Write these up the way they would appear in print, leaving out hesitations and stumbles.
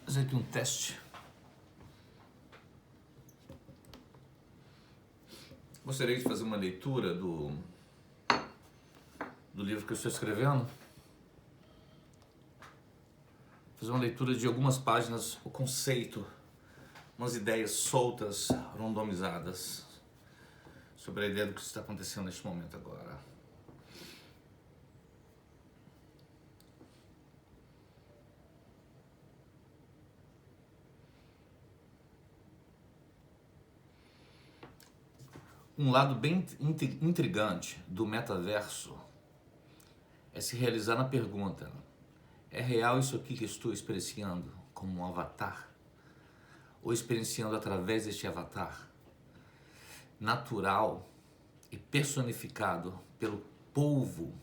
Fazer aqui um teste. Gostaria de fazer uma leitura do livro que eu estou escrevendo. Fazer uma leitura de algumas páginas, o conceito, umas ideias soltas, randomizadas, sobre a ideia do que está acontecendo neste momento agora. Um lado bem intrigante do metaverso é se realizar na pergunta: é real isso aqui que estou experienciando como um avatar? Ou experienciando através deste avatar natural e personificado pelo polvo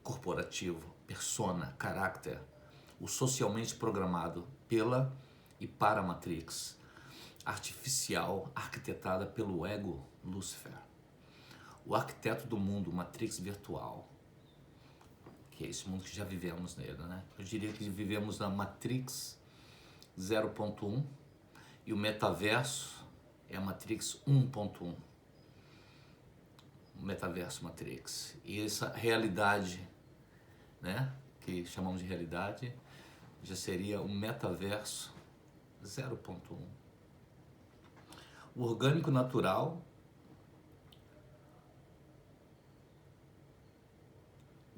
corporativo, persona, caráter, o socialmente programado pela e para a Matrix, artificial, arquitetada pelo ego Lúcifer, o arquiteto do mundo, Matrix virtual, que é esse mundo que já vivemos nele, né? Eu diria que vivemos na Matrix 0.1 e o metaverso é a Matrix 1.1. O metaverso Matrix. E essa realidade, né, que chamamos de realidade, já seria o metaverso 0.1. O orgânico natural,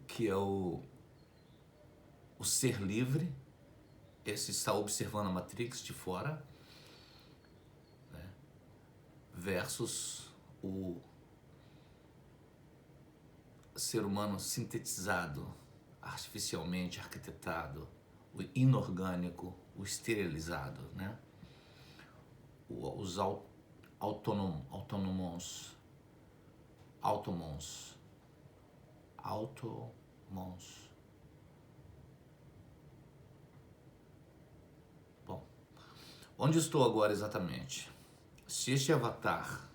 que é o ser livre, esse está observando a Matrix de fora, né, versus o ser humano sintetizado, artificialmente arquitetado, o inorgânico, o esterilizado, né? Os automons. Bom, onde estou agora exatamente? Se este avatar,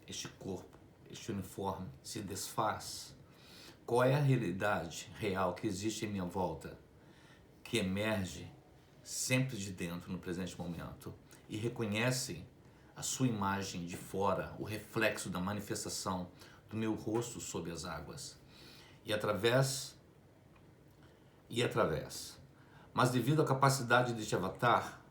este corpo, este uniforme se desfaz, qual é a realidade real que existe em minha volta, que emerge sempre de dentro no presente momento e reconhece a sua imagem de fora, o reflexo da manifestação do meu rosto sob as águas e através. Mas devido à capacidade deste avatar,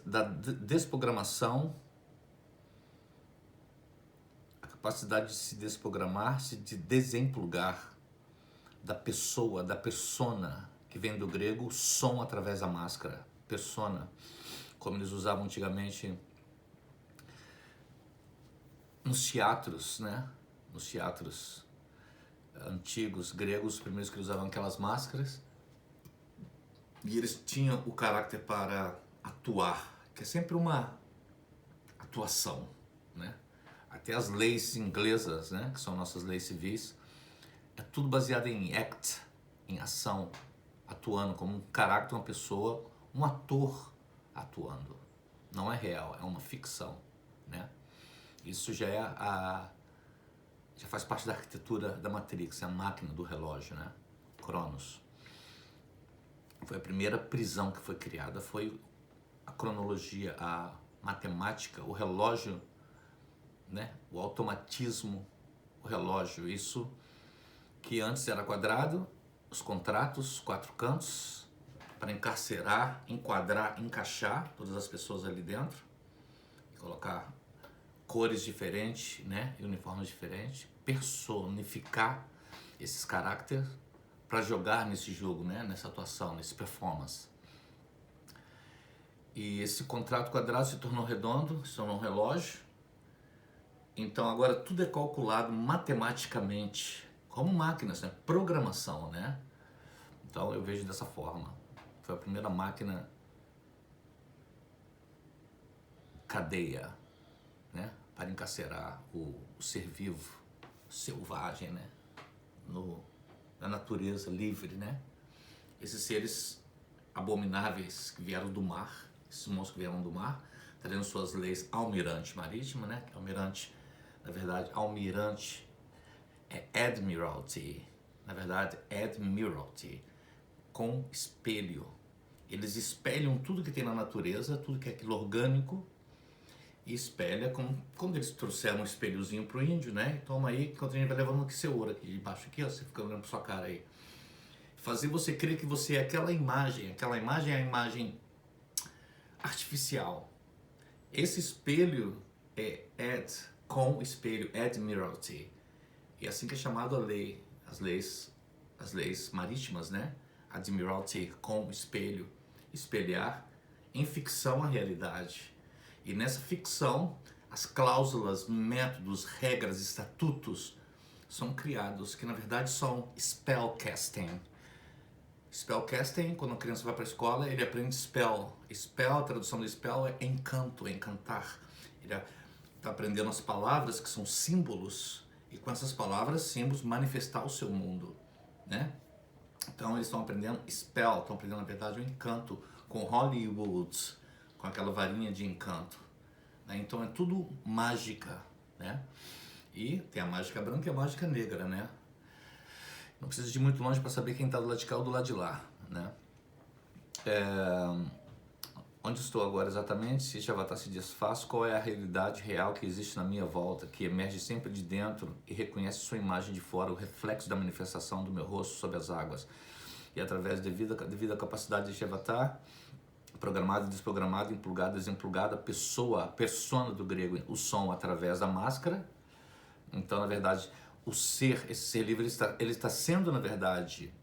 da desprogramação, a capacidade de se desprogramar, de desemplugar da pessoa, da persona, que vem do grego som através da máscara, persona, como eles usavam antigamente nos teatros, né? Nos teatros antigos gregos, os primeiros que usavam aquelas máscaras, e eles tinham o caráter para atuar, que é sempre uma atuação, né? Até as leis inglesas, né, que são nossas leis civis, é tudo baseado em act, em ação, atuando como um caráter, uma pessoa, um ator atuando. Não é real, é uma ficção, né? Isso já já faz parte da arquitetura da Matrix, é a máquina do relógio, né? Cronos. Foi a primeira prisão que foi criada, foi a cronologia, a matemática, o relógio, né? O automatismo, o relógio, isso que antes era quadrado, os contratos, 4 cantos, para encarcerar, enquadrar, encaixar todas as pessoas ali dentro, e colocar cores diferentes, né, e uniformes diferentes, personificar esses caracteres para jogar nesse jogo, né, nessa atuação, nesse performance. E esse contrato quadrado se tornou redondo, se tornou um relógio. Então agora tudo é calculado matematicamente, como máquinas, né, programação, né? Então eu vejo dessa forma. Foi a primeira máquina cadeia, né, para encarcerar o ser vivo, selvagem, né, na natureza livre, né? Esses seres abomináveis que vieram do mar, esses monstros que vieram do mar, trazendo suas leis almirante marítima, né? Almirante, na verdade, almirante é Admiralty, na verdade, Admiralty, com espelho. Eles espelham tudo que tem na natureza, tudo que é aquilo orgânico, e espelha, como quando eles trouxeram um espelhozinho pro índio, né? Toma aí, enquanto a gente vai levando aqui seu ouro aqui de baixo, aqui, ó, você fica olhando pra sua cara aí. Fazer você crer que você é aquela imagem é a imagem artificial. Esse espelho é com espelho, Admiralty. E assim que é chamado a lei, as leis marítimas, né? Admiralty com espelho, espelhar em ficção a realidade. E nessa ficção, as cláusulas, métodos, regras, estatutos são criados, que na verdade são spellcasting. Spellcasting, quando a criança vai para a escola, ele aprende spell. Spell, a tradução do spell é encanto, encantar. Ele está aprendendo as palavras que são símbolos, e com essas palavras, símbolos, manifestar o seu mundo, né? Então eles estão aprendendo spell, estão aprendendo na verdade o encanto com Hollywood, com aquela varinha de encanto, né? Então é tudo mágica, né? E tem a mágica branca e a mágica negra, né? Não precisa de ir muito longe para saber quem está do lado de cá ou do lado de lá, né? Onde estou agora exatamente? Se este avatar se desfaz, qual é a realidade real que existe na minha volta, que emerge sempre de dentro e reconhece sua imagem de fora, o reflexo da manifestação do meu rosto sob as águas. E através devido à capacidade deste avatar, programada, desprogramada, implugada, desemplugada, pessoa, persona do grego, o som através da máscara. Então, na verdade, o ser, esse ser livre, ele está sendo, na verdade,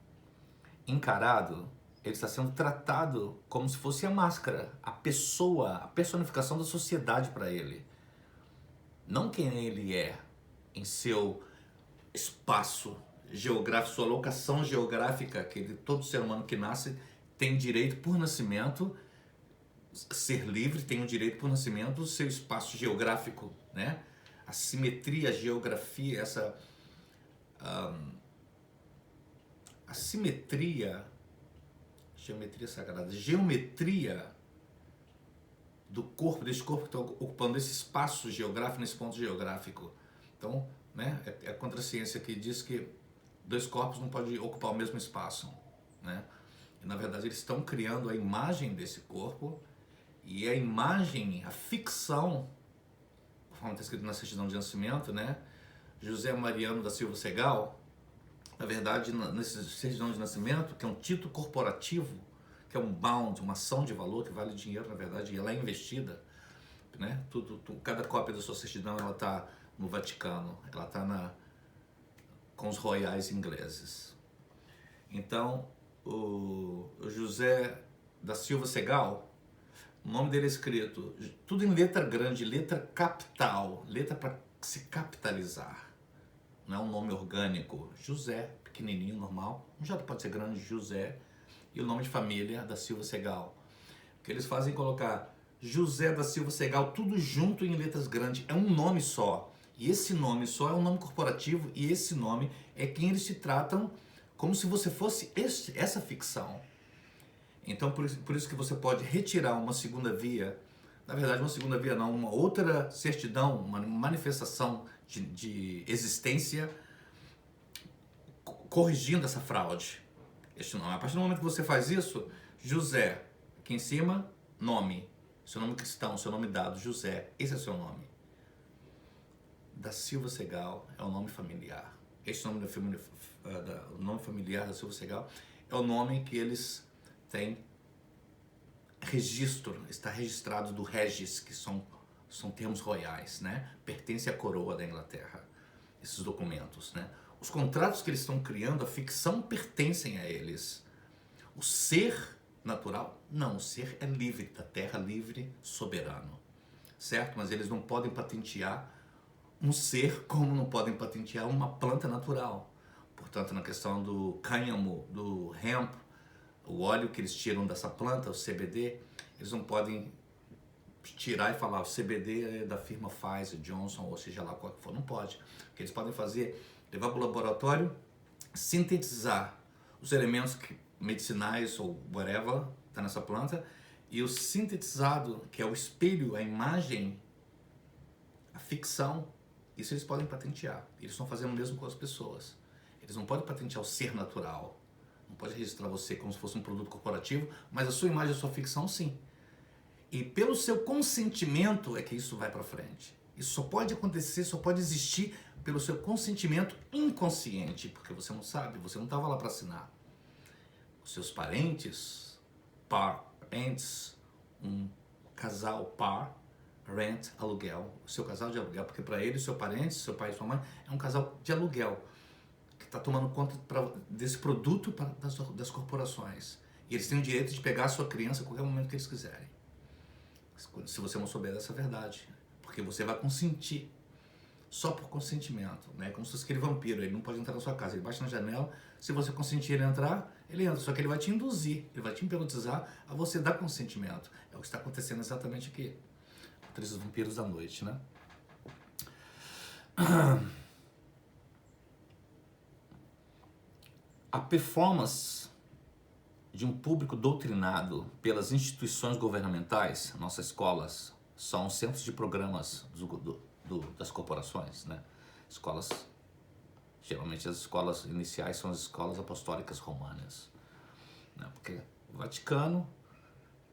encarado, ele está sendo tratado como se fosse a máscara, a pessoa, a personificação da sociedade para ele. Não quem ele é em seu espaço geográfico, sua locação geográfica, que todo ser humano que nasce tem direito por nascimento, ser livre tem o direito por nascimento do seu espaço geográfico, né? A simetria, a geografia, essa... a simetria, geometria sagrada, geometria do corpo, desse corpo que está ocupando esse espaço geográfico, nesse ponto geográfico. Então, né, é a contraciência que diz que dois corpos não podem ocupar o mesmo espaço, né? E, na verdade, eles estão criando a imagem desse corpo, e a imagem, a ficção, conforme está escrito na certidão de nascimento, né? José Mariano da Silva Segal, na verdade, nesse certidão de nascimento, que é um título corporativo, que é um bound, uma ação de valor que vale dinheiro, na verdade, e ela é investida, né? Cada cópia da sua certidão, ela está no Vaticano, ela está com os royais ingleses. Então, o José da Silva Segal, o nome dele é escrito, tudo em letra grande, letra capital, letra para se capitalizar. Não é um nome orgânico. José, pequenininho, normal. Um já pode ser grande, José. E o nome de família da Silva Segal. O que eles fazem é colocar José da Silva Segal, tudo junto em letras grandes. É um nome só. E esse nome só é um nome corporativo. E esse nome é quem eles te tratam como se você fosse essa ficção. Então, por isso que você pode retirar uma segunda via, na verdade uma segunda via não, uma outra certidão, uma manifestação de existência, corrigindo essa fraude. Este nome. A partir do momento que você faz isso, José, aqui em cima, nome, seu nome cristão, seu nome dado, José, esse é o seu nome. Da Silva Segal é o nome familiar. Esse nome o nome familiar da Silva Segal é o nome que eles tem registro, está registrado do Regis, que são termos royais, né? Pertence à coroa da Inglaterra, esses documentos, né? Os contratos que eles estão criando, a ficção, pertencem a eles. O ser natural, não, o ser é livre, da terra livre, soberano, certo? Mas eles não podem patentear um ser como não podem patentear uma planta natural. Portanto, na questão do cânhamo, do hemp, o óleo que eles tiram dessa planta, o CBD, eles não podem tirar e falar o CBD é da firma Pfizer, Johnson, ou seja lá qual que for. Não pode. O que eles podem fazer é levar para o laboratório, sintetizar os elementos medicinais ou whatever está nessa planta E o sintetizado, que é o espelho, a imagem, a ficção, isso eles podem patentear. Eles estão fazendo o mesmo com as pessoas. Eles não podem patentear o ser natural. Não pode registrar você como se fosse um produto corporativo, mas a sua imagem, a sua ficção, sim. E pelo seu consentimento é que isso vai para frente. Isso só pode acontecer, só pode existir pelo seu consentimento inconsciente, porque você não sabe, você não estava lá para assinar. Os seus parentes, um casal par, rent, aluguel, o seu casal de aluguel, porque para ele, seu parente, seu pai e sua mãe é um casal de aluguel que está tomando conta desse produto das corporações. E eles têm o direito de pegar a sua criança a qualquer momento que eles quiserem. Se você não souber dessa verdade, porque você vai consentir só por consentimento, né? Como se fosse aquele vampiro, ele não pode entrar na sua casa, ele bate na janela, se você consentir ele entrar, ele entra, só que ele vai te induzir, ele vai te hipnotizar a você dar consentimento. É o que está acontecendo exatamente aqui, entre os vampiros da noite, né? A performance de um público doutrinado pelas instituições governamentais, nossas escolas são centros de programas das corporações, né? Escolas, geralmente as escolas iniciais são as escolas apostólicas romanas, né? Porque o Vaticano,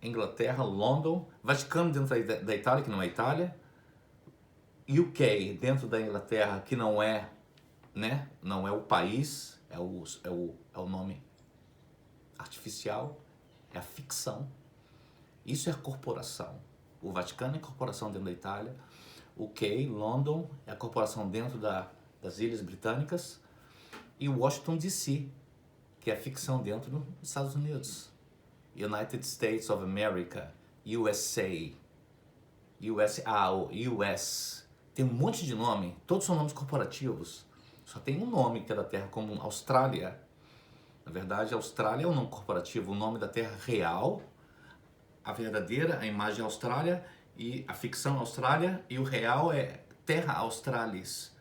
Inglaterra, London, Vaticano dentro da Itália, que não é Itália, UK dentro da Inglaterra, que não é, né? Não é o país, é o nome artificial, é a ficção. Isso é a corporação. O Vaticano é a corporação dentro da Itália, UK, London é a corporação dentro das Ilhas Britânicas, e Washington DC, que é a ficção dentro dos Estados Unidos. United States of America, USA, US. Tem um monte de nome, todos são nomes corporativos. Só tem um nome que é da Terra, como Austrália. Na verdade, a Austrália é um nome corporativo, o nome da Terra real, a verdadeira, a imagem Austrália, e a ficção Austrália, e o real é Terra Australis.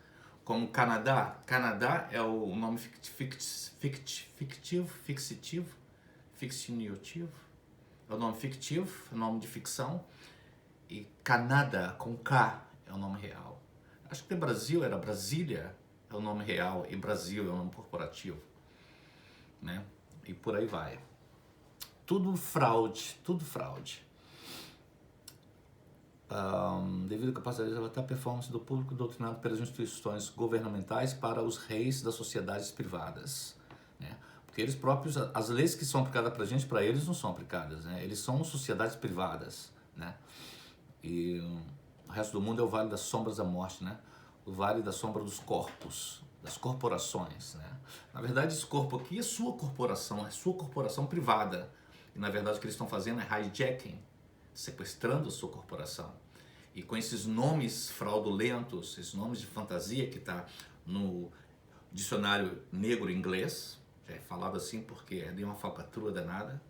Como Canadá. Canadá é o nome fictivo, é o nome fictivo, é o nome de ficção, e Canadá, com K, é o nome real. Acho que o Brasil era Brasília, é o nome real, e Brasil é o nome corporativo, né? E por aí vai. Tudo fraude, tudo fraude. Devido à capacidade de avatar a performance do público doutrinado pelas instituições governamentais para os reis das sociedades privadas, né? Porque eles próprios, as leis que são aplicadas pra gente, para eles não são aplicadas, né? Eles são sociedades privadas, né? E o resto do mundo é o vale das sombras da morte, né? O vale da sombra dos corpos, das corporações, né? Na verdade, esse corpo aqui é sua corporação privada. E na verdade o que eles estão fazendo é hijacking, sequestrando a sua corporação. E com esses nomes fraudulentos, esses nomes de fantasia que está no dicionário negro inglês, já é falado assim porque é de uma falcatrua danada,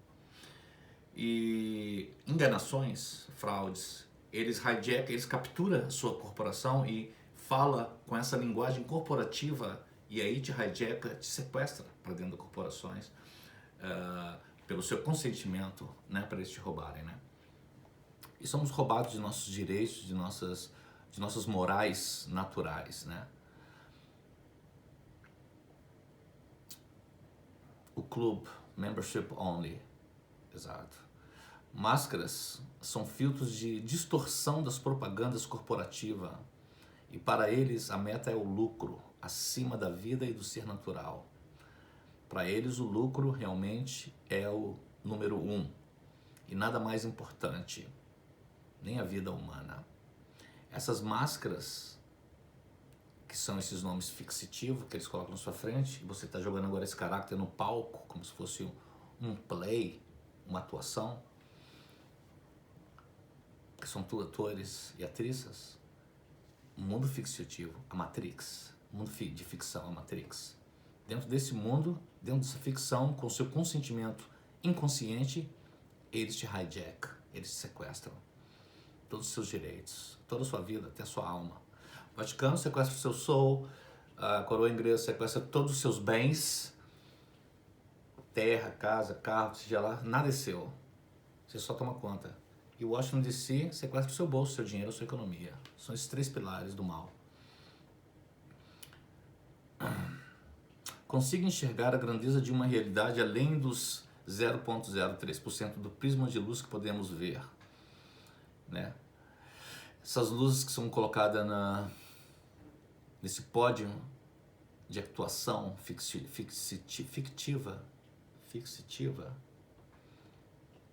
e enganações, fraudes, eles hijackam, eles capturam a sua corporação e fala com essa linguagem corporativa e aí te hijacka, te sequestra para dentro das corporações, pelo seu consentimento, né, para eles te roubarem, né? E somos roubados de nossos direitos, de nossas morais naturais, né? O clube, membership only, exato. Máscaras são filtros de distorção das propagandas corporativas e para eles a meta é o lucro acima da vida e do ser natural. Para eles o lucro realmente é o número 1 e nada mais importante, nem a vida humana. Essas máscaras, que são esses nomes fixativos que eles colocam na sua frente, e você está jogando agora esse caráter no palco, como se fosse um play, uma atuação, que são atores e atrizes, um mundo fixativo, a Matrix, um mundo de ficção, a Matrix. Dentro desse mundo, dentro dessa ficção, com o seu consentimento inconsciente, eles te hijackam, eles te sequestram. Todos os seus direitos, toda a sua vida, até a sua alma. O Vaticano sequestra o seu soul, a coroa inglesa sequestra todos os seus bens, terra, casa, carro, seja lá, nada é seu. Você só toma conta. E Washington DC sequestra o seu bolso, seu dinheiro, a sua economia. São esses 3 pilares do mal. Consiga enxergar a grandeza de uma realidade além dos 0,03% do prisma de luz que podemos ver, né? Essas luzes que são colocadas nesse pódio de actuação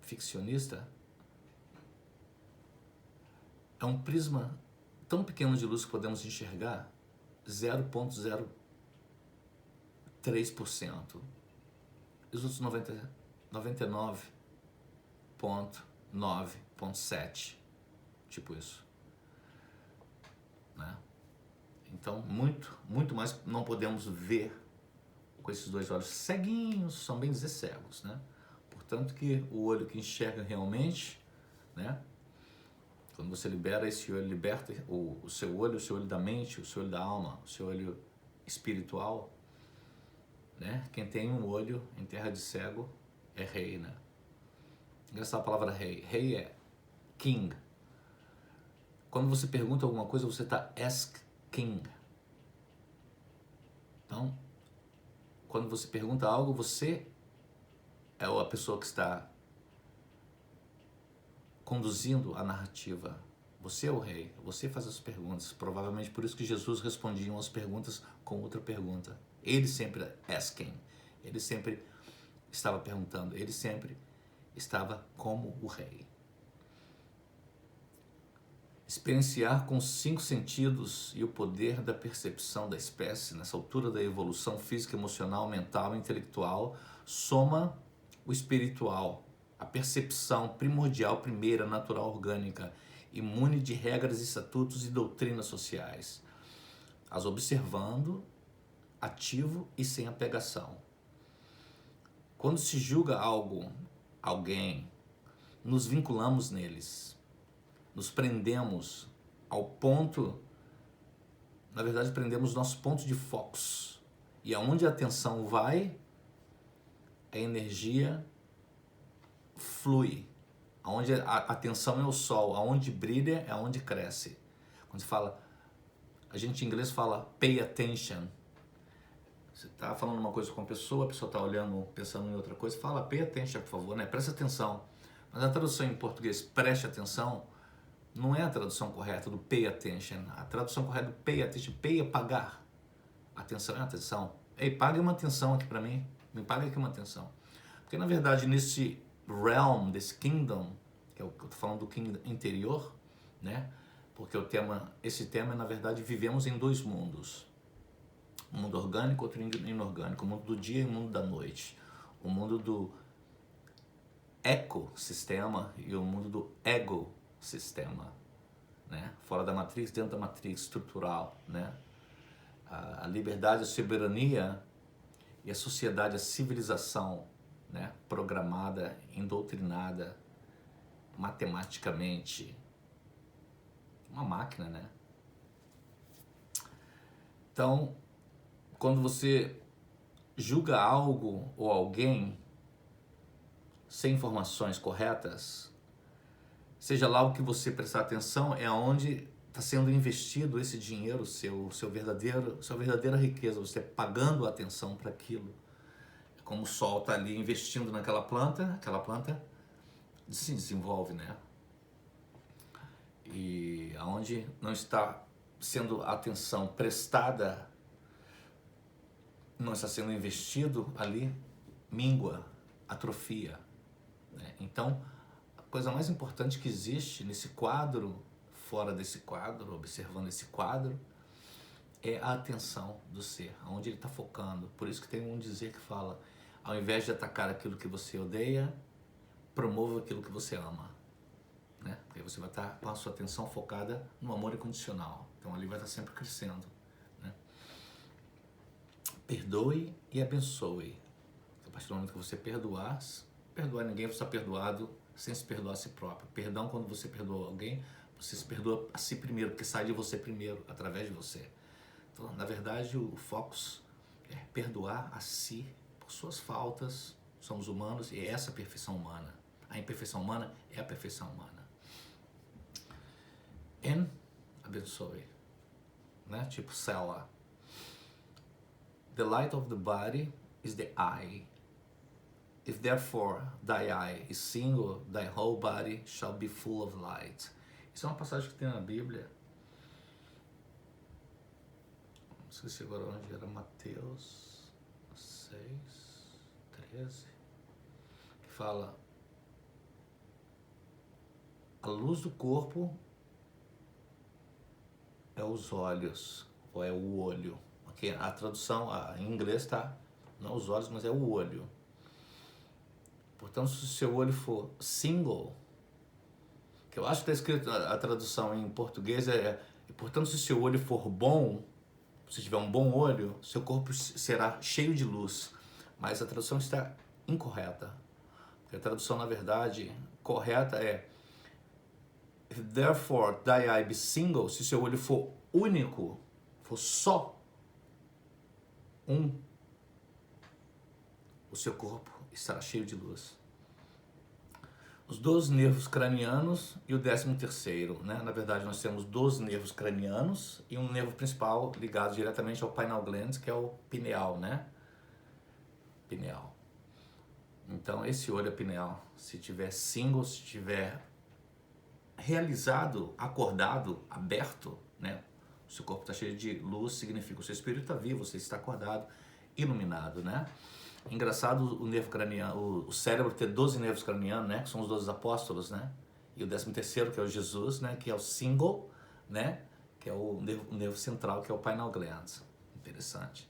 ficcionista, é um prisma tão pequeno de luz que podemos enxergar, 0,03%. E os outros 99,9,7%, tipo isso, né? Então, muito mais não podemos ver com esses 2 olhos ceguinhos, são bem dizer cegos, né? Portanto que o olho que enxerga realmente, né? Quando você libera esse olho, liberta o seu olho da mente, o seu olho da alma, o seu olho espiritual, né? Quem tem um olho em terra de cego é rei, né? Engraçado a palavra rei. Rei é king. Quando você pergunta alguma coisa, você está asking. Então, quando você pergunta algo, você é a pessoa que está conduzindo a narrativa. Você é o rei, você faz as perguntas. Provavelmente por isso que Jesus respondia as perguntas com outra pergunta. Ele sempre asking, ele sempre estava perguntando, ele sempre estava como o rei. Experienciar com os 5 sentidos e o poder da percepção da espécie, nessa altura da evolução física, emocional, mental e intelectual, soma o espiritual, a percepção primordial, primeira, natural, orgânica, imune de regras, estatutos e doutrinas sociais, as observando, ativo e sem apegação. Quando se julga algo, alguém, nos vinculamos neles, nos prendemos ao ponto, na verdade prendemos nosso ponto de foco. E aonde a atenção vai, a energia flui. Aonde a atenção é o sol, aonde brilha é aonde cresce. Quando se fala, a gente em inglês fala pay attention. Você está falando uma coisa com a pessoa está olhando, pensando em outra coisa, fala pay attention, por favor, né? Presta atenção. Mas a tradução em português, preste atenção, não é a tradução correta do pay attention. A tradução correta do pay attention, pay é pagar. Atenção é atenção. Ei, pague uma atenção aqui para mim. Me pague aqui uma atenção. Porque na verdade nesse realm, desse kingdom, que é o que eu estou falando do kingdom interior, né? Porque esse tema é na verdade vivemos em 2 mundos. Um mundo orgânico, outro inorgânico. O mundo do dia e o mundo da noite. O mundo do ecossistema e o mundo do ego-sistema, né? Fora da matriz, dentro da matriz estrutural, né? A liberdade, a soberania e a sociedade, a civilização, né? Programada, indoctrinada, matematicamente, uma máquina, né? Então, quando você julga algo ou alguém sem informações corretas, seja lá o que você prestar atenção, é onde está sendo investido esse dinheiro, sua verdadeira riqueza, você pagando atenção para aquilo. É como o sol está ali investindo naquela planta, aquela planta se desenvolve, né? E aonde não está sendo atenção prestada, não está sendo investido ali, míngua, atrofia, né? Então, a coisa mais importante que existe nesse quadro, fora desse quadro, observando esse quadro, é a atenção do ser, aonde ele está focando. Por isso que tem um dizer que fala, ao invés de atacar aquilo que você odeia, promova aquilo que você ama, né? Porque você vai estar com a sua atenção focada no amor incondicional. Então ali vai estar sempre crescendo, né? Perdoe e abençoe. A partir do momento que você perdoar ninguém, você está perdoado sem se perdoar a si próprio. Perdão, quando você perdoa alguém, você se perdoa a si primeiro, porque sai de você primeiro, através de você. Então, na verdade, o foco é perdoar a si por suas faltas. Somos humanos e é essa a perfeição humana. A imperfeição humana é a perfeição humana. N, abençoe, né? Tipo célula. The light of the body is the eye. If therefore thy eye is single, thy whole body shall be full of light. Isso é uma passagem que tem na Bíblia. Não sei se agora onde era, Mateus 6, 13, que fala: a luz do corpo é os olhos, ou é o olho. Okay? A tradução em inglês tá, não os olhos, mas é o olho. Portanto, se o seu olho for single, que eu acho que está escrito, a tradução em português portanto, se o seu olho for bom, se tiver um bom olho, seu corpo será cheio de luz. Mas a tradução está incorreta. A tradução, na verdade, correta é: if therefore thy eye be single, se seu olho for único, for só um, o seu corpo estará cheio de luz. Os 12 nervos cranianos e o 13º, né? Na verdade, nós temos 12 nervos cranianos e um nervo principal ligado diretamente ao pineal gland, que é o pineal, né? Pineal. Então, esse olho é pineal. Se tiver single, se tiver realizado, acordado, aberto, né? O seu corpo está cheio de luz, significa que o seu espírito está vivo, você está acordado, iluminado, né? Engraçado o nervo craniano, o cérebro ter 12 nervos cranianos, né? Que são os 12 apóstolos, né? E o 13º, que é o Jesus, né? Que é o single, né? Que é o nervo central, que é o pineal gland. Interessante.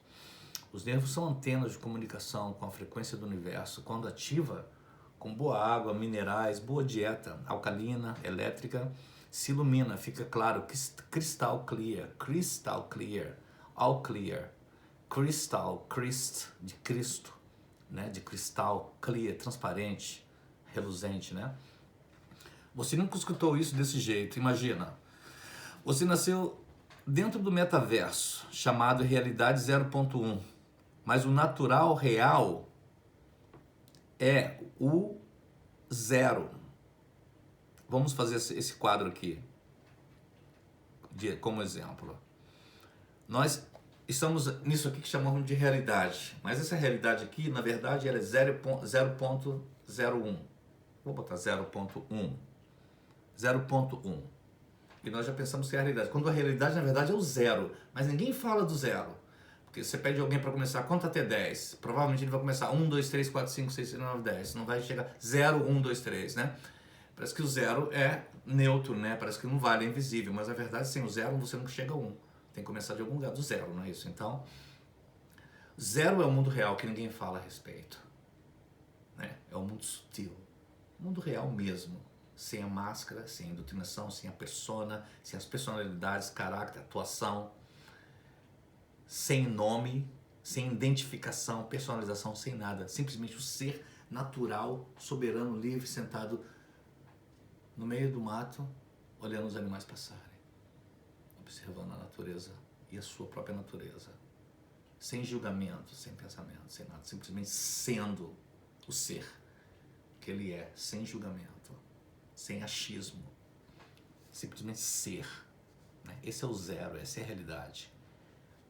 Os nervos são antenas de comunicação com a frequência do universo. Quando ativa, com boa água, minerais, boa dieta alcalina, elétrica, se ilumina, fica claro, crystal clear, all clear, crystal, Christ, de Cristo, né, de cristal, clear, transparente, reluzente, né? Você nunca escutou isso desse jeito, imagina. Você nasceu dentro do metaverso, chamado realidade 0.1, mas o natural real é o zero. Vamos fazer esse quadro aqui como exemplo. Nós estamos nisso aqui que chamamos de realidade, mas essa realidade aqui, na verdade, ela é 0.01. Vou botar 0.1. 0.1. E nós já pensamos que é a realidade. Quando a realidade, na verdade, é o zero. Mas ninguém fala do zero. Porque você pede alguém para começar, conta até 10. Provavelmente ele vai começar 1, 2, 3, 4, 5, 6, 7, 9, 10. Não vai chegar 0, 1, 2, 3, né? Parece que o zero é neutro, né? Parece que não vale, é invisível. Mas na verdade, sem o zero, você nunca chega a 1. Tem que começar de algum lugar do zero, não é isso? Então, zero é o mundo real que ninguém fala a respeito, né? É o mundo sutil. O mundo real mesmo. Sem a máscara, sem a doutrinação, sem a persona, sem as personalidades, caráter, atuação, sem nome, sem identificação, personalização, sem nada. Simplesmente o ser natural, soberano, livre, sentado no meio do mato, olhando os animais passarem, observando a natureza e a sua própria natureza. Sem julgamento, sem pensamento, sem nada. Simplesmente sendo o ser que ele é, sem julgamento, sem achismo, simplesmente ser, né? Esse é o zero, essa é a realidade.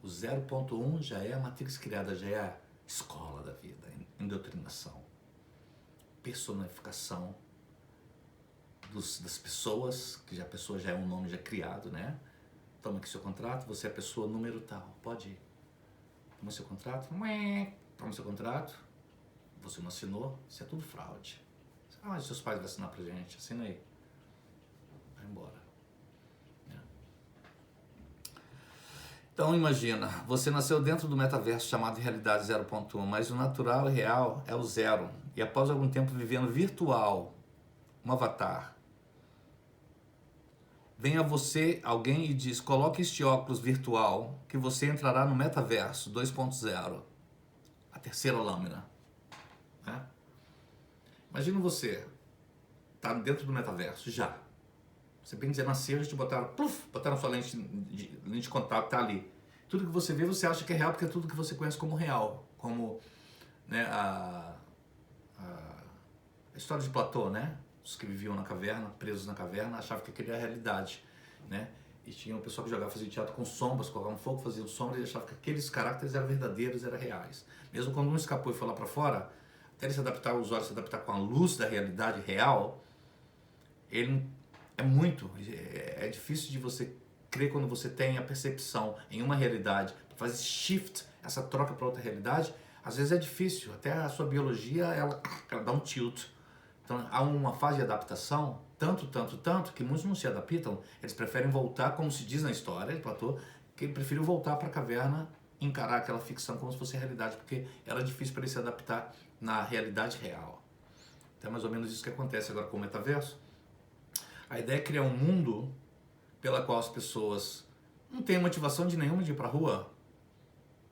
O 0.1 já é a matriz criada, já é a escola da vida, indoutrinação, personificação das pessoas, que a pessoa já é um nome já criado, né? Toma aqui seu contrato, você é a pessoa número tal, pode ir. Toma seu contrato, toma seu contrato, você não assinou, isso é tudo fraude. Ah, mas seus pais vão assinar pra gente, assina aí. Vai embora. Então imagina, você nasceu dentro do metaverso chamado realidade 0.1, mas o natural e real é o zero. E após algum tempo vivendo virtual, um avatar, vem a você alguém e diz: coloque este óculos virtual que você entrará no metaverso 2.0, a terceira lâmina, né? Imagina você tá dentro do metaverso já. Você bem dizer, nasceu, já te botaram sua lente de contato, tá ali. Tudo que você vê, você acha que é real, porque é tudo que você conhece como real. Como, né, A história de Platão, né? Os que viviam na caverna, presos na caverna, achavam que aquilo era a realidade, né? E tinha um pessoal que jogava, fazia teatro com sombras, colocavam fogo, faziam sombras e achava que aqueles caracteres eram verdadeiros, eram reais. Mesmo quando um escapou e foi lá para fora, até ele se adaptar, o usuário se adaptar com a luz da realidade real, ele é difícil de você crer quando você tem a percepção em uma realidade, fazer shift, essa troca para outra realidade, às vezes é difícil, até a sua biologia, ela dá um tilt. Então há uma fase de adaptação, tanto, que muitos não se adaptam, eles preferem voltar, como se diz na história de Platão, que ele preferiu voltar para a caverna, encarar aquela ficção como se fosse realidade, porque era difícil para ele se adaptar na realidade real. Então é mais ou menos isso que acontece agora com o metaverso. A ideia é criar um mundo pela qual as pessoas não têm motivação de nenhuma de ir para a rua,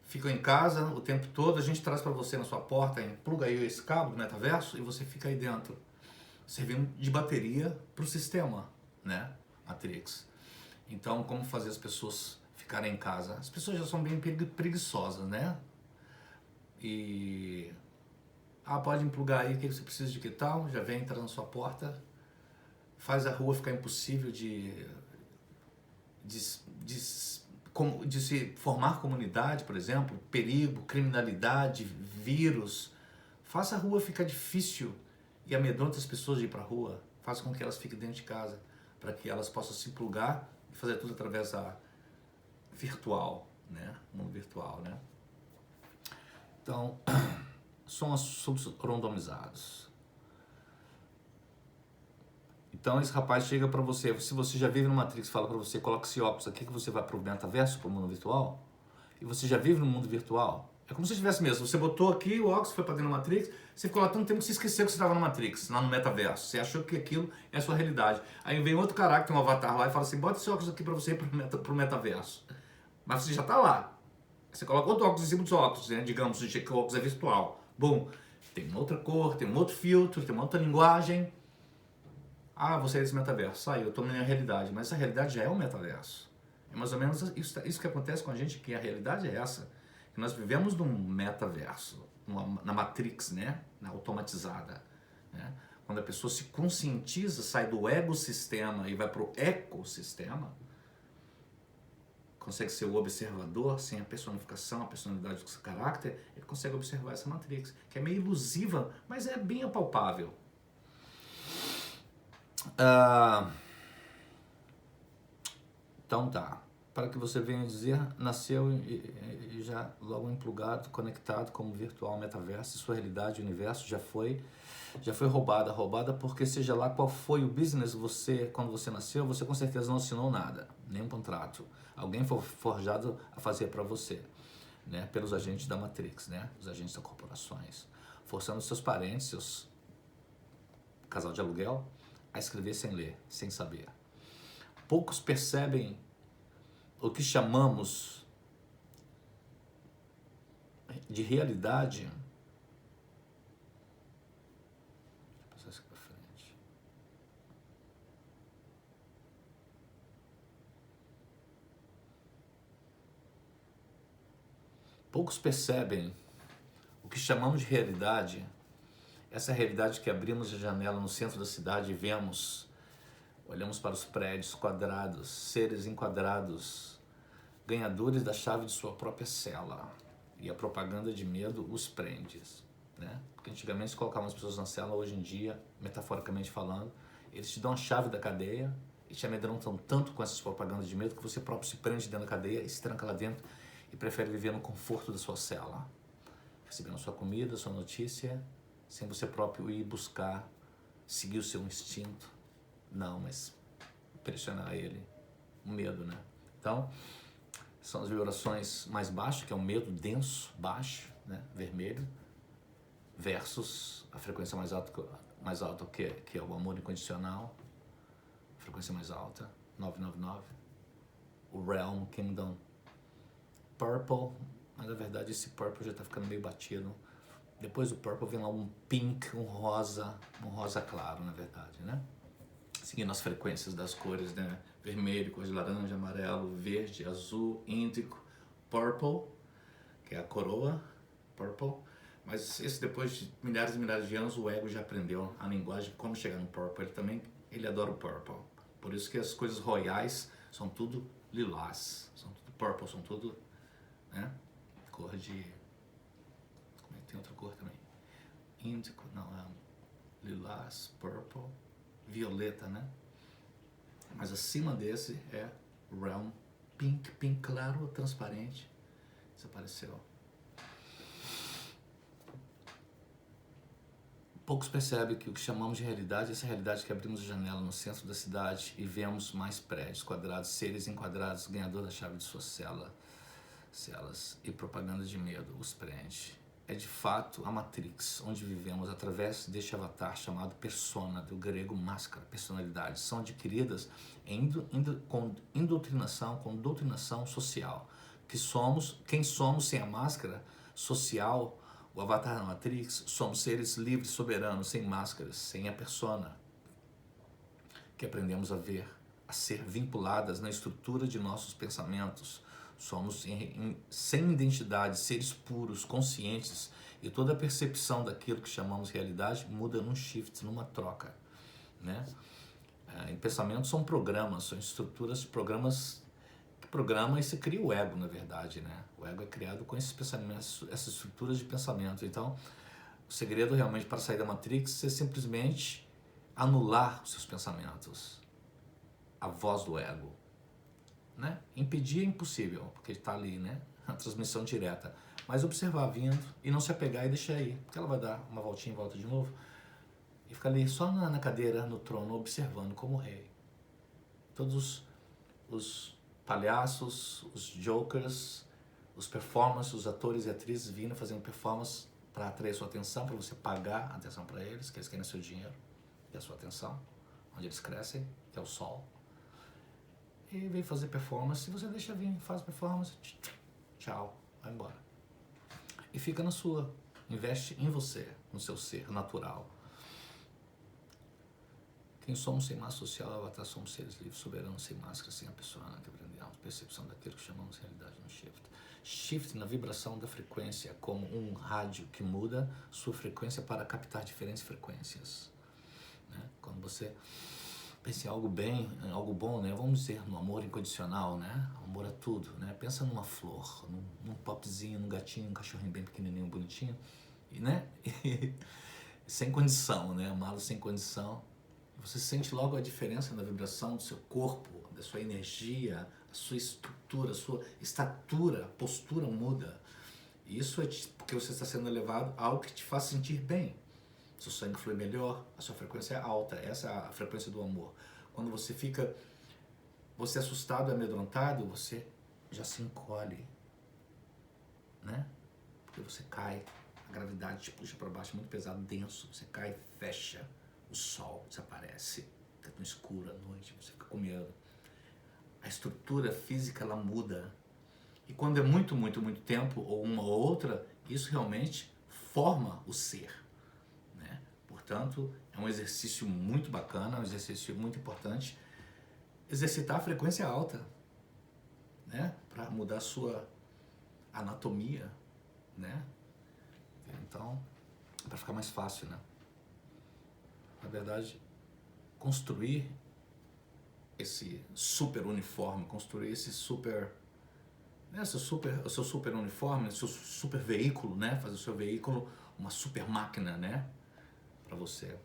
ficam em casa o tempo todo, a gente traz para você na sua porta, pluga aí esse cabo do metaverso e você fica aí dentro, servindo de bateria para o sistema, né? Matrix. Então, como fazer as pessoas ficarem em casa? As pessoas já são bem preguiçosas, né? E... pode plugar aí, o que você precisa de que tal? Já vem, entra na sua porta, faz a rua ficar impossível de se formar comunidade, por exemplo, perigo, criminalidade, vírus. Faça a rua ficar difícil e amedronta as pessoas de ir para a rua. Faça com que elas fiquem dentro de casa, para que elas possam se plugar e fazer tudo através da virtual, né? Mundo virtual, né? Então, são assuntos randomizados. Então esse rapaz chega para você, se você já vive no Matrix, fala para você, coloca esse óculos aqui que você vai pro metaverso, pro mundo virtual, e você já vive no mundo virtual. É como se estivesse mesmo, você botou aqui o óculos, foi para dentro do Matrix, você ficou lá tanto tempo que você esqueceu que você estava no Matrix, lá no metaverso. Você achou que aquilo é a sua realidade. Aí vem outro cara que tem um avatar lá e fala assim, bota esse óculos aqui para você ir pro metaverso. Mas você já está lá. Você coloca outro óculos em cima dos óculos, né? Digamos que o óculos é virtual. Bom, tem uma outra cor, tem um outro filtro, tem uma outra linguagem. Você é desse metaverso. Saiu, eu estou na minha realidade. Mas essa realidade já é um metaverso. É mais ou menos isso que acontece com a gente, que a realidade é essa. Que nós vivemos num metaverso, na Matrix, né? Na automatizada. Né? Quando a pessoa se conscientiza, sai do egossistema e vai para o ecossistema, consegue ser o observador, sem a personificação, a personalidade do seu caráter, ele consegue observar essa Matrix, que é meio ilusiva, mas é bem apalpável. Então tá, para que você venha dizer, nasceu e já logo emplugado, conectado como virtual metaverso, sua realidade, o universo já foi roubada porque seja lá qual foi o business, quando você nasceu, você com certeza não assinou nada, nenhum contrato, alguém foi forjado a fazer para você, né, pelos agentes da Matrix, né, os agentes das corporações, forçando seus parentes, seus casal de aluguel, a escrever sem ler, sem saber. Poucos percebem o que chamamos de realidade. Deixa eu passar isso aqui para frente. Poucos percebem o que chamamos de realidade. Essa realidade que abrimos a janela no centro da cidade e vemos, olhamos para os prédios quadrados, seres enquadrados, ganhadores da chave de sua própria cela. E a propaganda de medo os prende, né? Porque antigamente se colocavam as pessoas na cela, hoje em dia, metaforicamente falando, eles te dão a chave da cadeia e te amedrontam tanto com essas propagandas de medo que você próprio se prende dentro da cadeia e se tranca lá dentro e prefere viver no conforto da sua cela, recebendo sua comida, sua notícia, sem você próprio ir buscar, seguir o seu instinto. Não, mas pressionar ele, o medo, né? Então, são as vibrações mais baixas, que é o medo denso, baixo, né? Vermelho, versus a frequência mais alta que é o amor incondicional, frequência mais alta, 999, o Realm Kingdom Purple, mas na verdade esse Purple já está ficando meio batido. Depois do Purple vem lá um Pink, um rosa claro, na verdade, né? Seguindo as frequências das cores, né? Vermelho, cor de laranja, amarelo, verde, azul, índico, purple, que é a coroa, purple, Mas esse, depois de milhares e milhares de anos, o ego já aprendeu a linguagem, como chegar no purple. Ele adora o purple. Por isso que as coisas royais são tudo lilás, são tudo purple, são tudo, né, cor de... Como é que tem outra cor também? Índico, não, lilás, purple, violeta, né? Mas acima desse é realm pink, pink claro, transparente. Desapareceu. Poucos percebem que o que chamamos de realidade é essa realidade que abrimos a janela no centro da cidade e vemos mais prédios quadrados, seres enquadrados, ganhador da chave de suas celas e propaganda de medo os prende. É de fato a Matrix, onde vivemos através deste avatar chamado persona, do grego máscara, personalidade. São adquiridas com doutrinação social. Quem somos sem a máscara social, o avatar da Matrix, somos seres livres, soberanos, sem máscaras, sem a persona, que aprendemos a ver, a ser vinculadas na estrutura de nossos pensamentos. Somos sem identidade, seres puros, conscientes, e toda a percepção daquilo que chamamos realidade muda num shift, numa troca, né? Em pensamentos são programas, são estruturas, programas que programam e se cria o ego, na verdade, né? O ego é criado com esses pensamentos, essas estruturas de pensamento. Então, o segredo realmente para sair da Matrix é simplesmente anular os seus pensamentos, a voz do ego. Né? Impedir é impossível, porque está ali, né? A transmissão direta. Mas observar vindo e não se apegar e deixar aí, porque ela vai dar uma voltinha em volta de novo e ficar ali só na cadeira, no trono, observando como rei. Todos os palhaços, os jokers, os performers, os atores e atrizes vindo fazendo performance para atrair sua atenção, para você pagar a atenção para eles, que eles querem seu dinheiro e a sua atenção, onde eles crescem, que é o sol. E vem fazer performance, se você deixa vir, faz performance, tchau, vai embora. E fica na sua, investe em você, no seu ser natural. Quem somos sem massa social, avatar, somos seres livres, soberanos, sem máscara, sem a pessoa que aprendemos, percepção daquilo que chamamos de realidade no shift. Shift na vibração da frequência, como um rádio que muda sua frequência para captar diferentes frequências. Né? Quando você pensa em algo bom, né? Vamos dizer, no amor incondicional, né? Amor a tudo, né? Pensa numa flor, num popzinho, num gatinho, um cachorrinho bem pequenininho, bonitinho, e, né? Sem condição, né? Amá-lo sem condição. Você sente logo a diferença na vibração do seu corpo, da sua energia, a sua estrutura, a sua estatura, a postura muda. E isso é porque você está sendo elevado a algo que te faz sentir bem. Seu sangue flui melhor, a sua frequência é alta, essa é a frequência do amor. Quando você fica, você é assustado, amedrontado, você já se encolhe, né? Porque você cai, a gravidade te puxa para baixo, muito pesado, denso, você cai, fecha, o sol desaparece, fica no escuro à noite, você fica com medo. A estrutura física, ela muda. E quando é muito, muito, muito tempo, ou uma ou outra, isso realmente forma o ser. Portanto, é um exercício muito bacana, um exercício muito importante. Exercitar a frequência alta, né? Para mudar a sua anatomia, né? Então, para ficar mais fácil, né? Na verdade, construir esse super uniforme, construir esse super, né? O seu super uniforme, o seu super veículo, né? Fazer o seu veículo uma super máquina, né? Para você.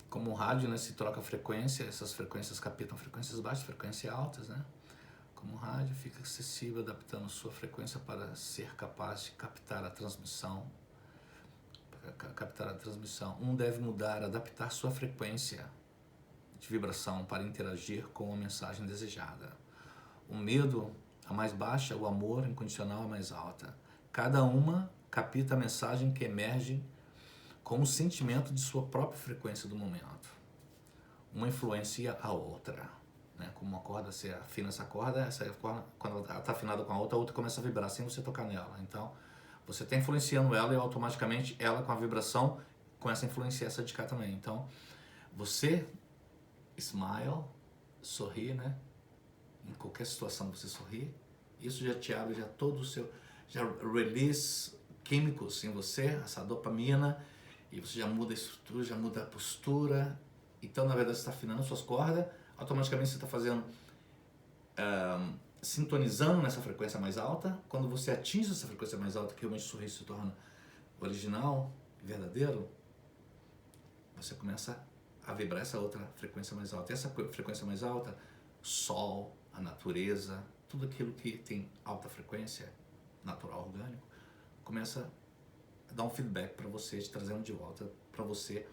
Como o rádio, né, se troca a frequência, essas frequências captam frequências baixas, frequências altas, né? Como o rádio fica acessível, adaptando sua frequência para ser capaz de captar a transmissão. Um deve mudar, adaptar sua frequência de vibração para interagir com a mensagem desejada. O medo, a mais baixa, o amor incondicional, a mais alta. Cada uma capta a mensagem que emerge com o sentimento de sua própria frequência do momento. Uma influencia a outra, né? Como uma corda, você afina essa corda, quando ela está afinada com a outra começa a vibrar sem você tocar nela. Então, você está influenciando ela e automaticamente ela com a vibração começa a influenciar essa de cá também. Então, você smile, sorri, né? Em qualquer situação você sorri, isso já te abre já todo o seu, já release químicos em você, essa dopamina, e você já muda a estrutura, já muda a postura. Então, na verdade, você está afinando suas cordas, automaticamente você está fazendo, sintonizando nessa frequência mais alta. Quando você atinge essa frequência mais alta, que realmente o sorriso se torna original, verdadeiro, você começa a vibrar essa outra frequência mais alta. E essa frequência mais alta, sol, a natureza, tudo aquilo que tem alta frequência, natural, orgânico, começa a dar um feedback para você, te trazendo de volta para você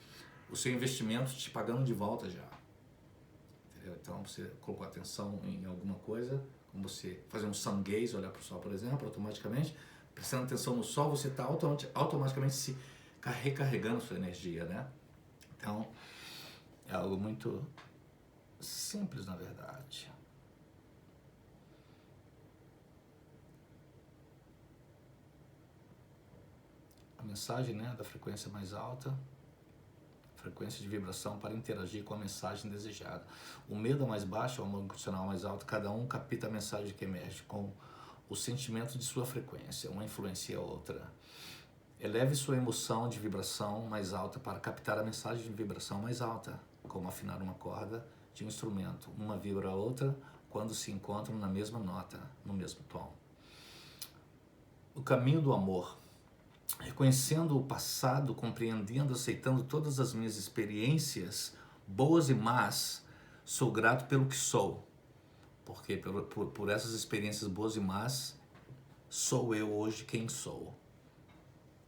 o seu investimento, te pagando de volta já. Entendeu? Então você colocou atenção em alguma coisa, como você fazer um sun gaze, olhar para o sol, por exemplo, automaticamente, prestando atenção no sol, você está automaticamente se recarregando sua energia, né? Então, é algo muito simples, na verdade. A mensagem, né, da frequência mais alta, frequência de vibração para interagir com a mensagem desejada. O medo mais baixo, o amor incondicional mais alto, cada um capta a mensagem que emerge com o sentimento de sua frequência, uma influencia a outra. Eleve sua emoção de vibração mais alta para captar a mensagem de vibração mais alta, como afinar uma corda de um instrumento. Uma vibra a outra quando se encontram na mesma nota, no mesmo tom. O caminho do amor. Reconhecendo o passado, compreendendo, aceitando todas as minhas experiências, boas e más, sou grato pelo que sou. Porque por essas experiências boas e más, sou eu hoje quem sou.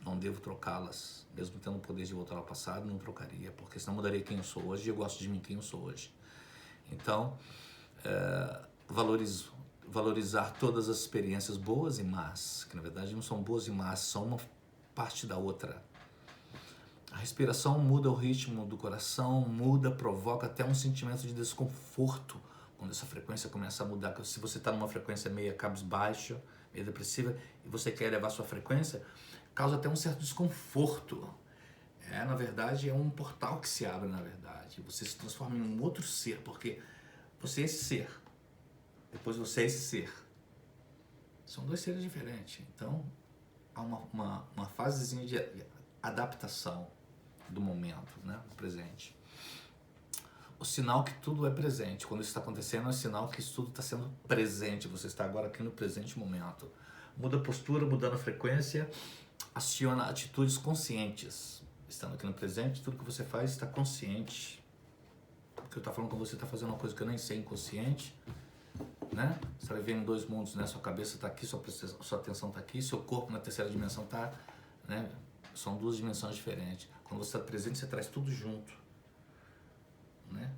Não devo trocá-las, mesmo tendo o poder de voltar ao passado, não trocaria, porque senão mudaria quem eu sou hoje e eu gosto de mim quem eu sou hoje. Então, valorizar todas as experiências boas e más, que na verdade não são boas e más, são uma parte da outra. A respiração muda o ritmo do coração, provoca até um sentimento de desconforto quando essa frequência começa a mudar. Se você está numa frequência meio cabisbaixo, meio depressiva, e você quer elevar sua frequência, causa até um certo desconforto. Na verdade, é um portal que se abre, na verdade. Você se transforma em um outro ser, porque você é esse ser. Depois você é esse ser. São dois seres diferentes. Então, há uma fasezinha de adaptação do momento, né? Do presente. O sinal que tudo é presente. Quando isso está acontecendo, é o sinal que isso tudo está sendo presente. Você está agora aqui no presente momento. Muda a postura, mudando a frequência, aciona atitudes conscientes. Estando aqui no presente, tudo que você faz está consciente. Porque eu estou falando com você, está fazendo uma coisa que eu nem sei, inconsciente, né? Você está vivendo em dois mundos, né? Sua cabeça está aqui, sua atenção está aqui, seu corpo na terceira dimensão está, né? São duas dimensões diferentes. Quando você está presente, você traz tudo junto, né?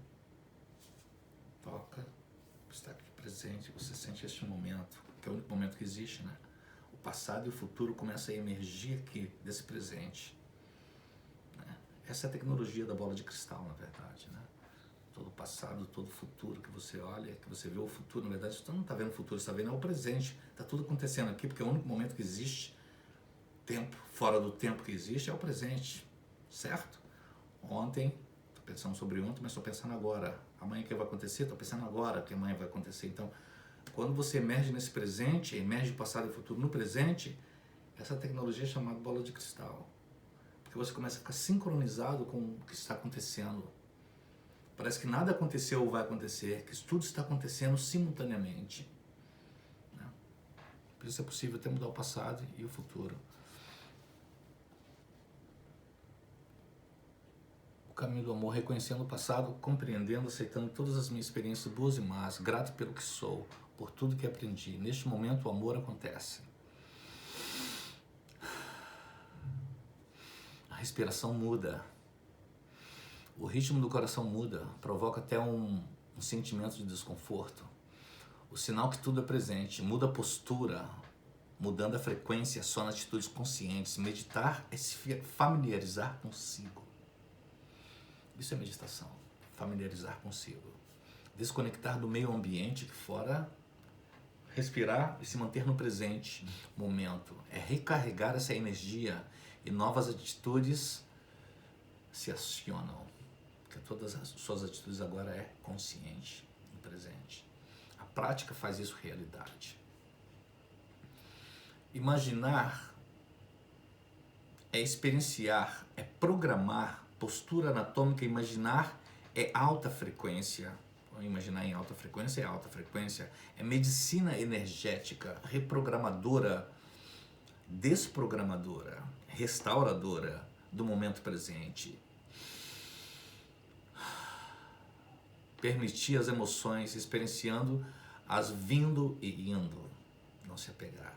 Toca, você está aqui presente, você sente este momento, que é o único momento que existe, né? O passado e o futuro começam a emergir aqui desse presente, né? Essa é a tecnologia da bola de cristal, na verdade, né? Todo o passado, todo o futuro que você olha, que você vê o futuro, na verdade você não está vendo o futuro, você está vendo o presente. Está tudo acontecendo aqui, porque é o único momento que existe, tempo, fora do tempo que existe, é o presente, certo? Ontem, estou pensando sobre ontem, mas estou pensando agora. Amanhã o que vai acontecer? Estou pensando agora o que amanhã vai acontecer. Então, quando você emerge nesse presente, emerge o passado e o futuro no presente, essa tecnologia é chamada bola de cristal. Porque você começa a ficar sincronizado com o que está acontecendo. Parece que nada aconteceu ou vai acontecer, que tudo está acontecendo simultaneamente, né? Por isso é possível até mudar o passado e o futuro. O caminho do amor, reconhecendo o passado, compreendendo, aceitando todas as minhas experiências boas e más, grato pelo que sou, por tudo que aprendi. Neste momento o amor acontece. A respiração muda. O ritmo do coração muda, provoca até um sentimento de desconforto. O sinal que tudo é presente, muda a postura, mudando a frequência, só nas atitudes conscientes. Meditar é se familiarizar consigo. Isso é meditação, familiarizar consigo. Desconectar do meio ambiente, que fora, respirar e se manter no presente momento. É recarregar essa energia e novas atitudes se acionam. Porque todas as suas atitudes agora é consciente, no presente. A prática faz isso realidade. Imaginar é experienciar, é programar, postura anatômica, imaginar é alta frequência. Imaginar em alta frequência é alta frequência. É medicina energética, reprogramadora, desprogramadora, restauradora do momento presente. Permitir as emoções, experienciando as vindo e indo. Não se apegar,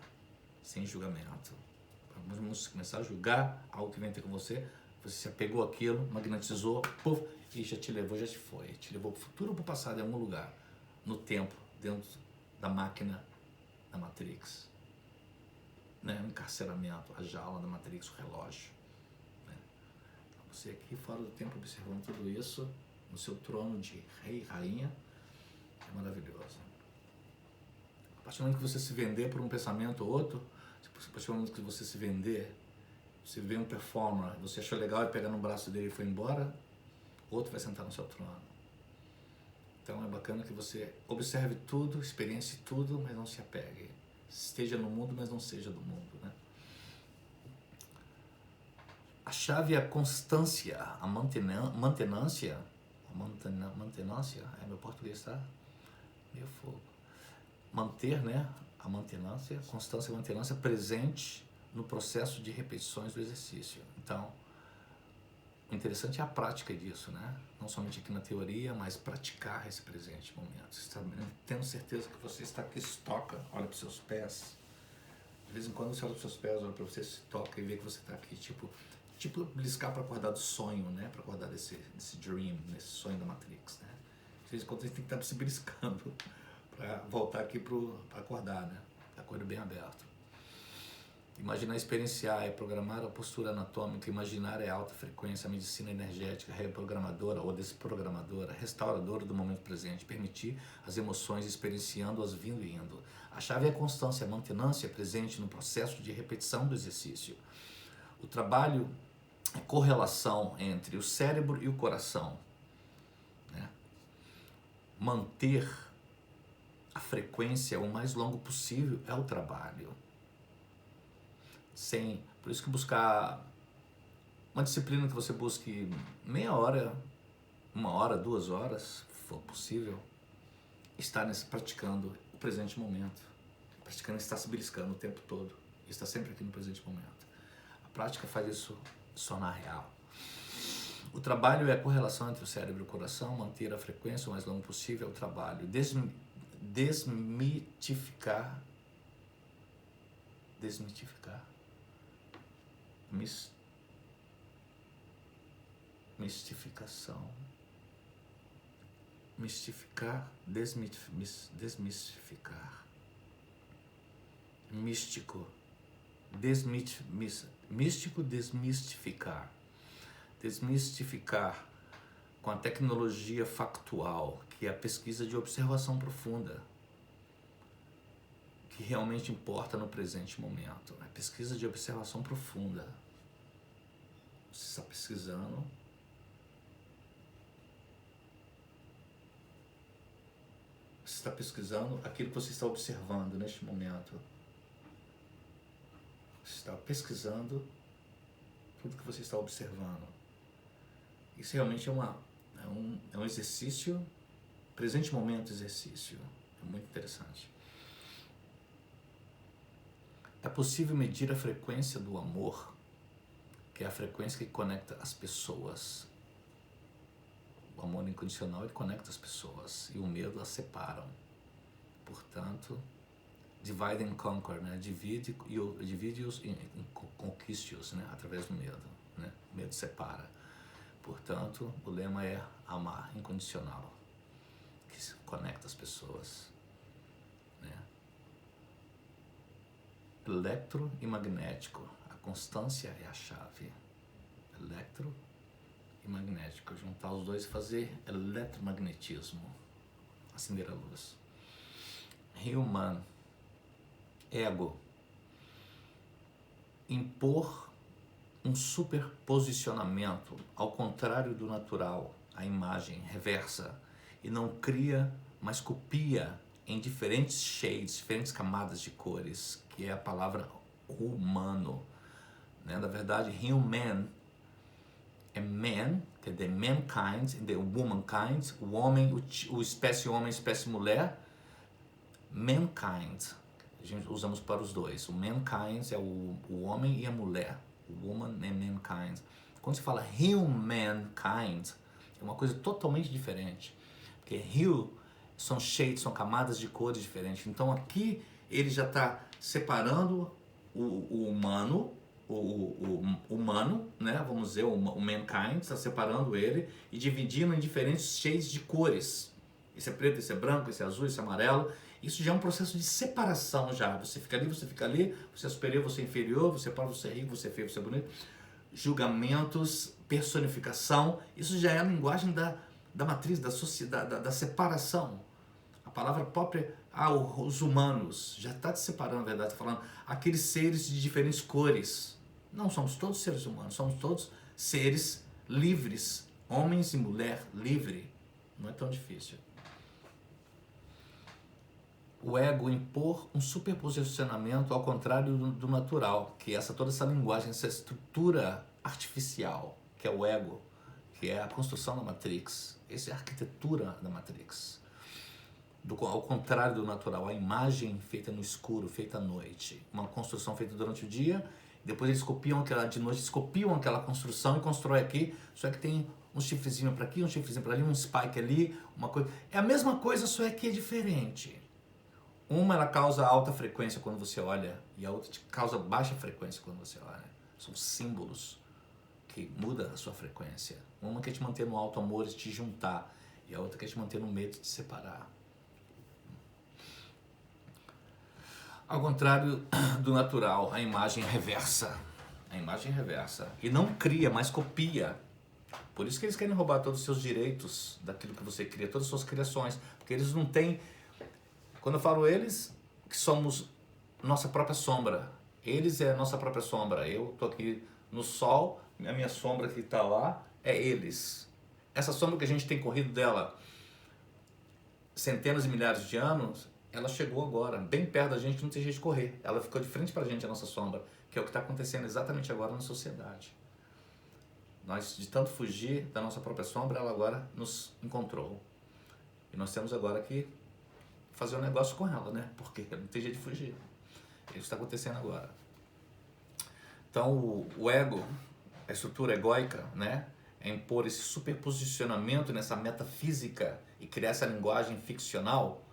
sem julgamento. Vamos começar a julgar algo que vem ter com você. Você se apegou àquilo, magnetizou, puf, e já te levou, já te foi. Te levou para o futuro ou para o passado, em algum lugar. No tempo, dentro da máquina da Matrix. Né? O encarceramento, a jaula da Matrix, o relógio. Né? Então, você aqui fora do tempo, observando tudo isso, no seu trono de rei, rainha, é maravilhoso. A partir do momento que você se vender por um pensamento ou outro, a partir do momento que você se vender, você vê um performer, você achou legal e pega no braço dele e foi embora, outro vai sentar no seu trono. Então é bacana que você observe tudo, experiencie tudo, mas não se apegue. Esteja no mundo, mas não seja do mundo, né? A chave é a constância, a mantenância, meu português está meio fogo. Manter, né? A mantenância, constância e mantenância presente no processo de repetições do exercício. Então, o interessante é a prática disso, né? Não somente aqui na teoria, mas praticar esse presente momento. Você está tendo certeza que você está aqui, se toca, olha para os seus pés. De vez em quando você olha para os seus pés, olha para você, se toca e vê que você está aqui, tipo beliscar para acordar do sonho, né? Para acordar desse dream, desse sonho da Matrix, né? De vez em quando a gente tem que estar se beliscando para voltar aqui para acordar, né? Tá com o olho bem aberto. Imaginar, experienciar é programar a postura anatômica. Imaginar é alta frequência, a medicina energética, reprogramadora ou desprogramadora, restauradora do momento presente. Permitir as emoções experienciando-as vindo e indo. A chave é a constância, a mantenância presente no processo de repetição do exercício. O trabalho é correlação entre o cérebro e o coração, né? Manter a frequência o mais longo possível é o trabalho. Por isso que buscar uma disciplina que você busque meia hora, 1 hora, 2 horas, se for possível, estar praticando o presente momento, praticando estar se beliscando o tempo todo, estar sempre aqui no presente momento. A prática faz isso sonar real. O trabalho é a correlação entre o cérebro e o coração, manter a frequência o mais longo possível é o trabalho. Desmitificar, mistificação, mistificar, desmistificar, místico, desmistificar, desmistificar com a tecnologia factual, que é a pesquisa de observação profunda, que realmente importa no presente momento. A pesquisa de observação profunda. Você está pesquisando. Você está pesquisando aquilo que você está observando neste momento. Você está pesquisando tudo que você está observando. Isso realmente é um exercício, presente momento exercício. É muito interessante. É possível medir a frequência do amor, que é a frequência que conecta as pessoas. O amor incondicional, ele conecta as pessoas, e o medo as separam. Portanto, divide and conquer, né? Divide-os e conquiste-os, né? Através do medo, né? O medo separa. Portanto, o lema é amar incondicional, que conecta as pessoas, né? Eletro e magnético, a constância é a chave. Eletro e magnético, juntar os dois e fazer eletromagnetismo, acender a luz. Human, ego, impor um superposicionamento ao contrário do natural, a imagem reversa, e não cria, mas copia em diferentes shades, diferentes camadas de cores, que é a palavra humano, né? Na verdade, human é man, que é the mankind, the womankind, o homem, o espécie homem, espécie mulher, mankind. A gente usamos para os dois. O mankind é o homem e a mulher. O woman and mankind. Quando se fala humankind, é uma coisa totalmente diferente. Porque hue são shades, são camadas de cores diferentes. Então aqui ele já está separando o humano, o humano, né? Vamos dizer, o mankind, está separando ele e dividindo em diferentes shades de cores. Esse é preto, esse é branco, esse é azul, esse é amarelo. Isso já é um processo de separação já. Você fica ali, você é superior, você é inferior, você é pobre, você é rico, você é feio, você é bonito. Julgamentos, personificação, isso já é a linguagem da matriz, da sociedade, da separação. A palavra própria, os humanos, já está te separando, na verdade, está falando aqueles seres de diferentes cores. Não, somos todos seres humanos, somos todos seres livres, homens e mulher livre. Não é tão difícil. O ego impor um superposicionamento ao contrário do natural, que é toda essa linguagem, essa estrutura artificial, que é o ego, que é a construção da Matrix. Essa é a arquitetura da Matrix. Ao contrário do natural, a imagem feita no escuro, feita à noite, uma construção feita durante o dia, depois eles copiam aquela de noite, eles copiam aquela construção e constroem aqui, só que tem um chifrezinho para aqui, um chifrezinho para ali, um spike ali, uma coisa. É a mesma coisa, só é que é diferente. Uma ela causa alta frequência quando você olha e a outra te causa baixa frequência quando você olha. São símbolos que mudam a sua frequência. Uma quer te manter no alto amor e te juntar, e a outra quer te manter no medo de te separar. Ao contrário do natural, a imagem reversa. A imagem reversa. E não cria, mas copia. Por isso que eles querem roubar todos os seus direitos daquilo que você cria, todas as suas criações. Porque eles não têm... Quando eu falo eles, que somos nossa própria sombra. Eles é a nossa própria sombra. Eu estou aqui no sol, a minha sombra que está lá é eles. Essa sombra que a gente tem corrido dela centenas e milhares de anos... Ela chegou agora, bem perto da gente, não tem jeito de correr. Ela ficou de frente pra gente, a nossa sombra, que é o que está acontecendo exatamente agora na sociedade. Nós, de tanto fugir da nossa própria sombra, ela agora nos encontrou. E nós temos agora que fazer um negócio com ela, né? Porque não tem jeito de fugir. É isso que está acontecendo agora. Então, o ego, a estrutura egóica, né? É impor esse superposicionamento nessa metafísica e criar essa linguagem ficcional,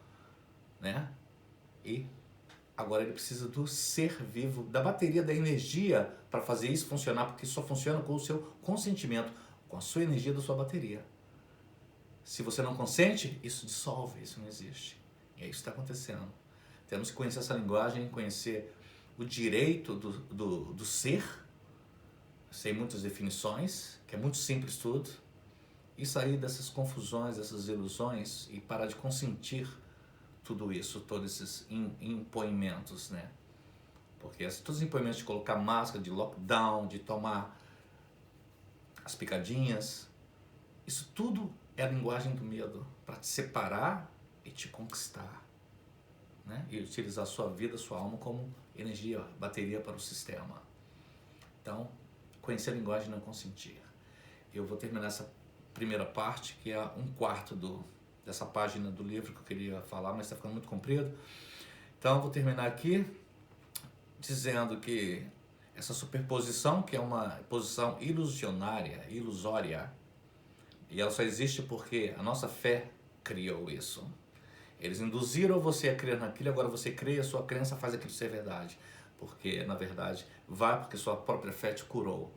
né? E agora ele precisa do ser vivo, da bateria, da energia para fazer isso funcionar, porque só funciona com o seu consentimento, com a sua energia da sua bateria. Se você não consente, isso dissolve, isso não existe. E é isso que está acontecendo. Temos que conhecer essa linguagem, conhecer o direito do ser, sem muitas definições, que é muito simples tudo, e sair dessas confusões, dessas ilusões e parar de consentir tudo isso, todos esses impoimentos, né? Porque todos os impoimentos de colocar máscara, de lockdown, de tomar as picadinhas, isso tudo é a linguagem do medo para te separar e te conquistar, né? E utilizar a sua vida, a sua alma como energia, bateria para o sistema. Então, conhecer a linguagem e não consentir. Eu vou terminar essa primeira parte, que é um quarto dessa página do livro que eu queria falar, mas está ficando muito comprido. Então, eu vou terminar aqui dizendo que essa superposição, que é uma posição ilusionária, ilusória, e ela só existe porque a nossa fé criou isso. Eles induziram você a crer naquilo, agora você crê e a sua crença faz aquilo ser verdade. Porque, na verdade, vai porque sua própria fé te curou.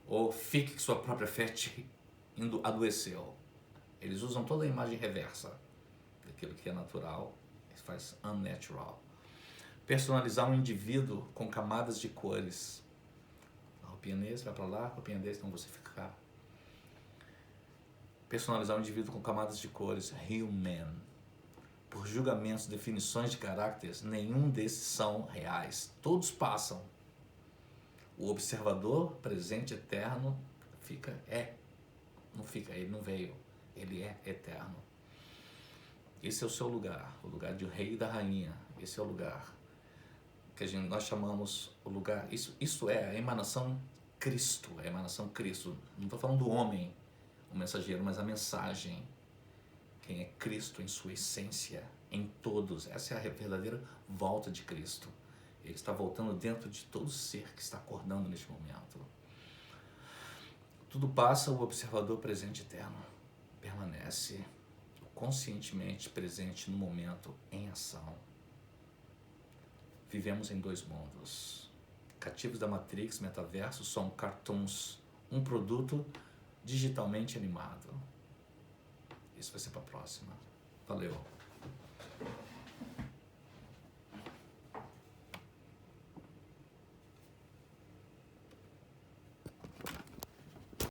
Ou fique que sua própria fé te adoeceu. Eles usam toda a imagem reversa daquilo que é natural, isso faz unnatural. Personalizar um indivíduo com camadas de cores. A roupinha desse vai para lá, a roupinha desse, então você fica cá. Personalizar um indivíduo com camadas de cores, human. Por julgamentos, definições de caracteres, nenhum desses são reais. Todos passam. O observador, presente, eterno, não fica, ele não veio. Ele é eterno. Esse é o seu lugar, o lugar de rei e da rainha. Esse é o lugar. que nós chamamos o lugar, isso é a emanação Cristo, a emanação Cristo. Não estou falando do homem, o mensageiro, mas a mensagem. Quem é Cristo em sua essência, em todos. Essa é a verdadeira volta de Cristo. Ele está voltando dentro de todo ser que está acordando neste momento. Tudo passa, o observador presente eterno permanece conscientemente presente no momento, em ação. Vivemos em dois mundos. Cativos da Matrix, metaverso, são cartoons, um produto digitalmente animado. Isso vai ser para a próxima. Valeu!